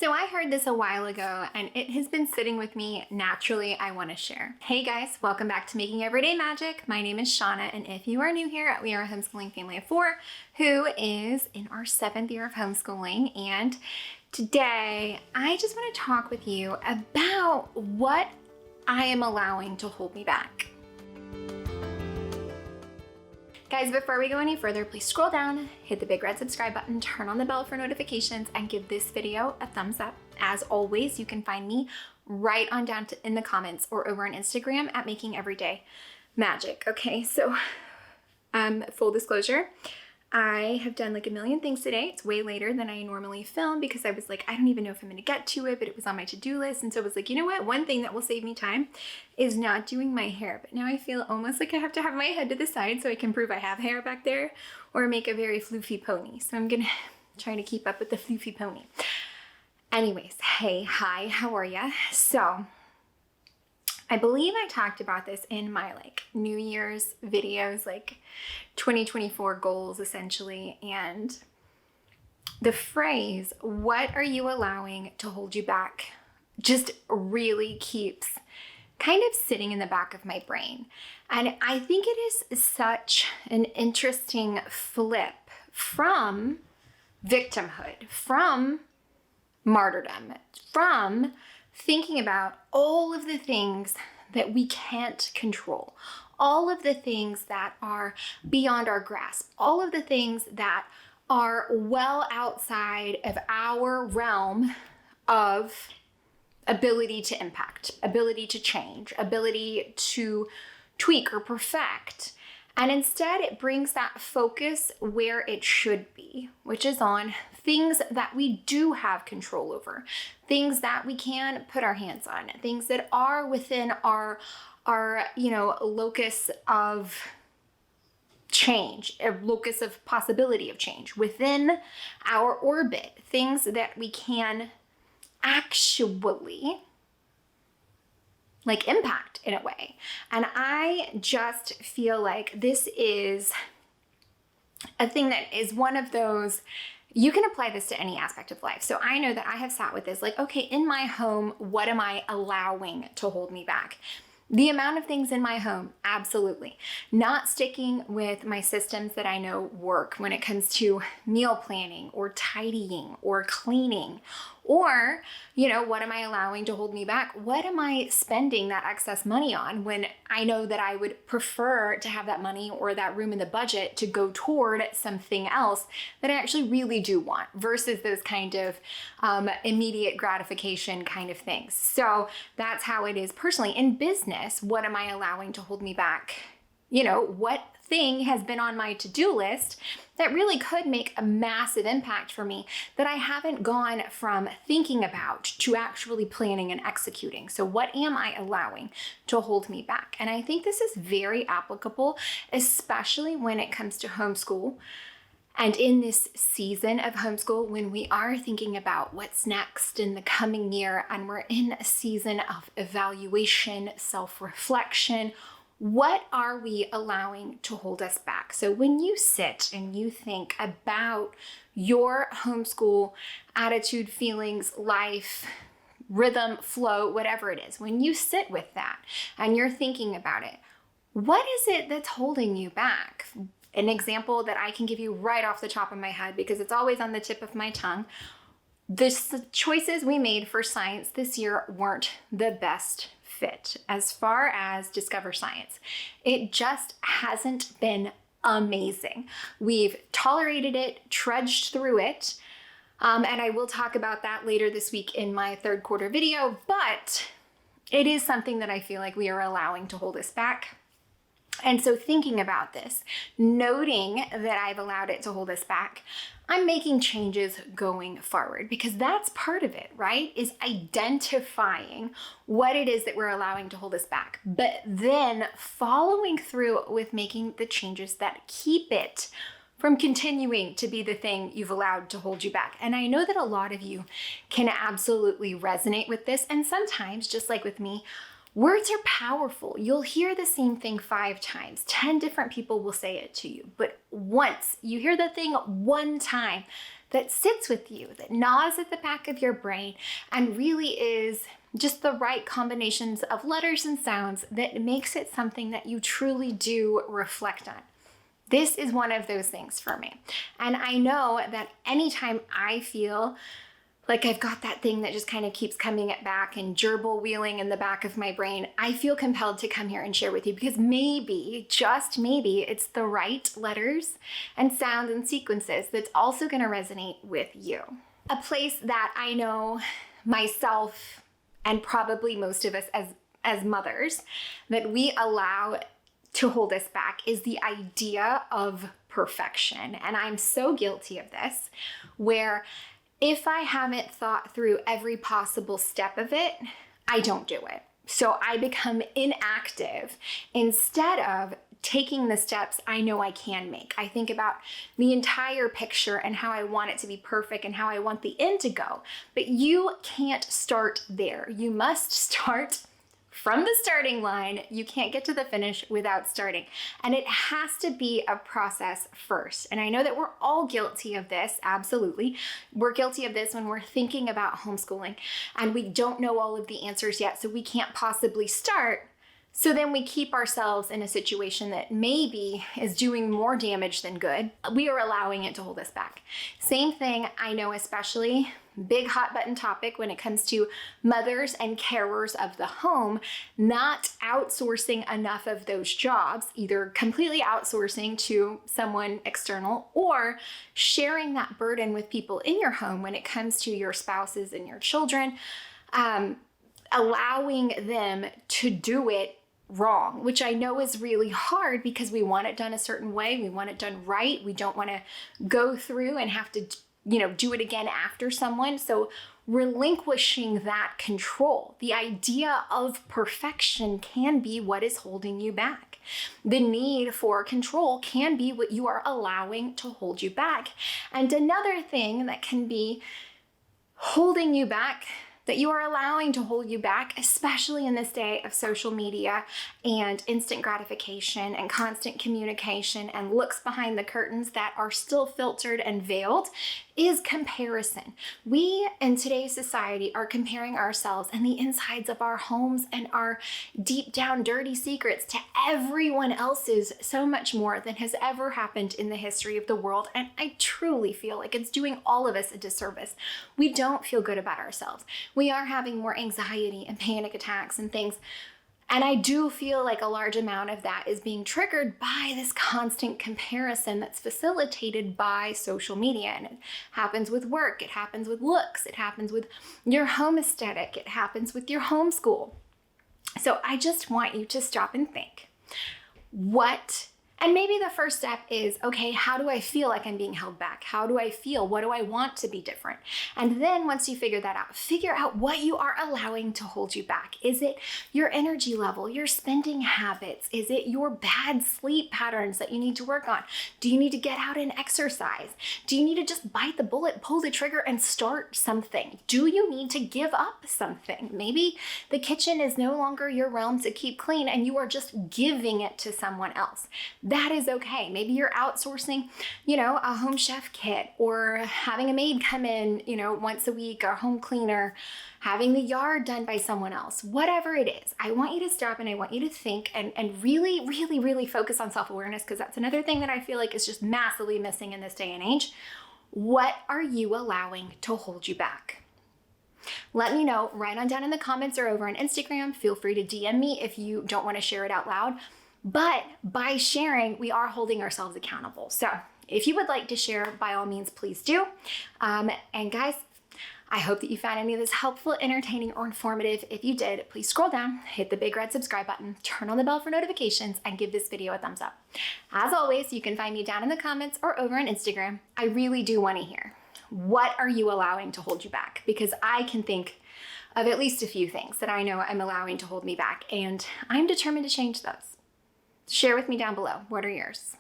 So I heard this a while ago and it has been sitting with me naturally. I want to share. Hey guys, welcome back to Making Everyday Magic. My name is Shanna, and if you are new here, we are a homeschooling family of 4 who is in our 7th year of homeschooling. And today I just want to talk with you about what I am allowing to hold me back. Guys, before we go any further, please scroll down, hit the big red subscribe button, turn on the bell for notifications, and give this video a thumbs up. As always, you can find me right on down in the comments or over on Instagram at Making Everyday Magic. Okay, so full disclosure, I have done like a million things today. It's way later than I normally film because I was like, I don't even know if I'm gonna get to it, but it was on my to-do list. And so I was like, you know what? One thing that will save me time is not doing my hair. But now I feel almost like I have to have my head to the side so I can prove I have hair back there or make a very floofy pony. So I'm gonna try to keep up with the floofy pony. Anyways, hey, hi, how are ya? So I believe I talked about this in my New Year's videos, 2024 goals essentially. And the phrase, what are you allowing to hold you back, just really keeps kind of sitting in the back of my brain. And I think it is such an interesting flip from victimhood, from martyrdom, from thinking about all of the things that we can't control, all of the things that are beyond our grasp, all of the things that are well outside of our realm of ability to impact, ability to change, ability to tweak or perfect. And instead it brings that focus where it should be, which is on things that we do have control over, things that we can put our hands on, things that are within our locus of change, a locus of possibility of change, within our orbit, things that we can actually impact in a way. And I just feel like this is a thing that is one of those, you can apply this to any aspect of life. So I know that I have sat with this, okay, in my home, what am I allowing to hold me back? The amount of things in my home, absolutely. Not sticking with my systems that I know work when it comes to meal planning or tidying or cleaning. Or, what am I allowing to hold me back? What am I spending that excess money on when I know that I would prefer to have that money or that room in the budget to go toward something else that I actually really do want versus those kind of immediate gratification kind of things. So that's how it is personally. In business, what am I allowing to hold me back? What thing has been on my to-do list that really could make a massive impact for me that I haven't gone from thinking about to actually planning and executing. So what am I allowing to hold me back? And I think this is very applicable, especially when it comes to homeschool. And in this season of homeschool, when we are thinking about what's next in the coming year, and we're in a season of evaluation, self-reflection, what are we allowing to hold us back? So when you sit and you think about your homeschool attitude, feelings, life, rhythm, flow, whatever it is, when you sit with that and you're thinking about it, what is it that's holding you back? An example that I can give you right off the top of my head, because it's always on the tip of my tongue. The choices we made for science this year weren't the best fit as far as Discover Science. It just hasn't been amazing. We've tolerated it, trudged through it, and I will talk about that later this week in my 3rd quarter video, but it is something that I feel like we are allowing to hold us back. And so thinking about this, noting that I've allowed it to hold us back, I'm making changes going forward, because that's part of it, right? Is identifying what it is that we're allowing to hold us back, but then following through with making the changes that keep it from continuing to be the thing you've allowed to hold you back. And I know that a lot of you can absolutely resonate with this. And sometimes, just like with me, words are powerful. You'll hear the same thing 5 times. 10 different people will say it to you. But once you hear the thing one time, that sits with you, that gnaws at the back of your brain, and really is just the right combinations of letters and sounds that makes it something that you truly do reflect on. This is one of those things for me. And I know that anytime I feel like I've got that thing that just kind of keeps coming back and gerbil wheeling in the back of my brain, I feel compelled to come here and share with you because maybe, just maybe, it's the right letters and sounds and sequences that's also going to resonate with you. A place that I know myself and probably most of us as mothers that we allow to hold us back is the idea of perfection. And I'm so guilty of this, where if I haven't thought through every possible step of it, I don't do it. So I become inactive instead of taking the steps I know I can make. I think about the entire picture and how I want it to be perfect and how I want the end to go. But you can't start there. You must start from the starting line. You can't get to the finish without starting. And it has to be a process first. And I know that we're all guilty of this, absolutely. We're guilty of this when we're thinking about homeschooling and we don't know all of the answers yet, so we can't possibly start. So then we keep ourselves in a situation that maybe is doing more damage than good. We are allowing it to hold us back. Same thing, I know, especially big hot button topic when it comes to mothers and carers of the home, not outsourcing enough of those jobs, either completely outsourcing to someone external or sharing that burden with people in your home when it comes to your spouses and your children, allowing them to do it wrong, which I know is really hard because we want it done a certain way. We want it done right. We don't want to go through and have to, do it again after someone. So relinquishing that control, the idea of perfection can be what is holding you back. The need for control can be what you are allowing to hold you back. And another thing that can be holding you back, that you are allowing to hold you back, especially in this day of social media and instant gratification and constant communication and looks behind the curtains that are still filtered and veiled, is comparison. We in today's society are comparing ourselves and the insides of our homes and our deep down dirty secrets to everyone else's so much more than has ever happened in the history of the world. And I truly feel like it's doing all of us a disservice. We don't feel good about ourselves. We are having more anxiety and panic attacks and things. And I do feel like a large amount of that is being triggered by this constant comparison that's facilitated by social media. And it happens with work, it happens with looks, it happens with your home aesthetic, it happens with your homeschool. So I just want you to stop and think, and maybe the first step is, okay, how do I feel like I'm being held back? How do I feel? What do I want to be different? And then once you figure that out, figure out what you are allowing to hold you back. Is it your energy level, your spending habits? Is it your bad sleep patterns that you need to work on? Do you need to get out and exercise? Do you need to just bite the bullet, pull the trigger, and start something? Do you need to give up something? Maybe the kitchen is no longer your realm to keep clean and you are just giving it to someone else. That is okay. Maybe you're outsourcing, a home chef kit, or having a maid come in, once a week, or a home cleaner, having the yard done by someone else, whatever it is. I want you to stop and I want you to think and really, really, really focus on self-awareness, because that's another thing that I feel like is just massively missing in this day and age. What are you allowing to hold you back? Let me know right on down in the comments or over on Instagram. Feel free to DM me if you don't want to share it out loud. But by sharing, we are holding ourselves accountable. So if you would like to share, by all means, please do. And guys, I hope that you found any of this helpful, entertaining, or informative. If you did, please scroll down, hit the big red subscribe button, turn on the bell for notifications, and give this video a thumbs up. As always, you can find me down in the comments or over on Instagram. I really do want to hear, what are you allowing to hold you back? Because I can think of at least a few things that I know I'm allowing to hold me back, and I'm determined to change those. Share with me down below. What are yours?